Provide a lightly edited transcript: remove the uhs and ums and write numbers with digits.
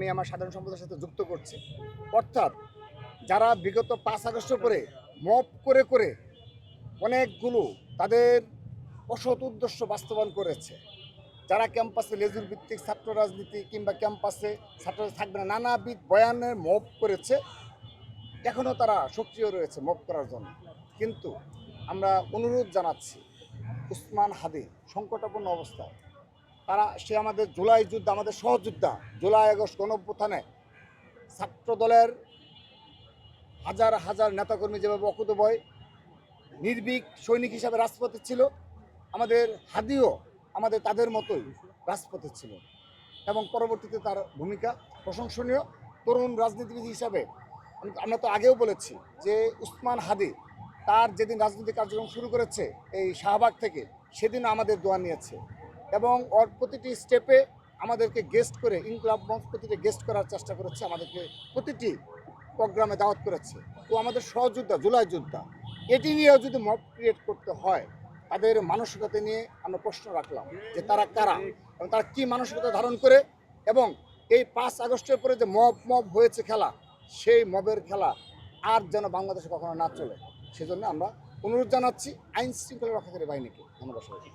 আমি আমার সাধারণ সম্পাদকের সাথে যুক্ত করছি। অর্থাৎ যারা বিগত 5 আগস্টের পরে মব করে করে অনেকগুলো তাদের অসৎ উদ্দেশ্য বাস্তবায়ন করেছে, যারা ক্যাম্পাসে লেজুর ভিত্তিক ছাত্র রাজনীতি কিংবা ক্যাম্পাসে ছাত্র থাকবে না নানাবিধ বয়ানের মব করেছে, এখনও তারা সক্রিয় রয়েছে মব করার জন্য। কিন্তু আমরা অনুরোধ জানাচ্ছি, উসমান হাদি সংকটাপন্ন অবস্থায়, সে আমাদের জুলাই যুদ্ধ, আমাদের সহযোদ্ধা। জুলাই আগস্ট গণঅভ্যুত্থানে ছাত্র দলের হাজার হাজার নেতাকর্মী যেভাবে অকুতোভয় নির্ভীক সৈনিক হিসাবে রাজপথে ছিল, আমাদের হাদিও আমাদের তাদের মতোই রাজপথে ছিল এবং পরবর্তীতে তার ভূমিকা প্রশংসনীয়। তরুণ রাজনীতিবিদ হিসাবে আমরা তো আগেও বলেছি যে উসমান হাদি তার যেদিন রাজনৈতিক কার্যক্রম শুরু করেছে এই শাহবাগ থেকে, সেদিন আমাদের দোয়া নিয়েছে এবং ওর প্রতিটি স্টেপে আমাদেরকে গেস্ট করে, ইনকলাব মঞ্চ প্রতিটি গেস্ট করার চেষ্টা করেছে, আমাদেরকে প্রতিটি প্রোগ্রামে দাওয়াত করেছে। তো আমাদের সহযোদ্ধা, জুলাই যোদ্ধা, এটি নিয়েও যদি মব ক্রিয়েট করতে হয়, তাদের মানসিকতা নিয়ে আমরা প্রশ্ন রাখলাম যে তারা কারা এবং তারা কী মানসিকতা ধারণ করে, এবং এই 5 আগস্টের পরে যে মব হয়েছে খেলা, সেই মবের খেলা আর যেন বাংলাদেশে কখনো না চলে। সেজন্য আমরা অনুরোধ জানাচ্ছি আইন শৃঙ্খলা রক্ষাকারী বাহিনীকে। ধন্যবাদ সবাইকে।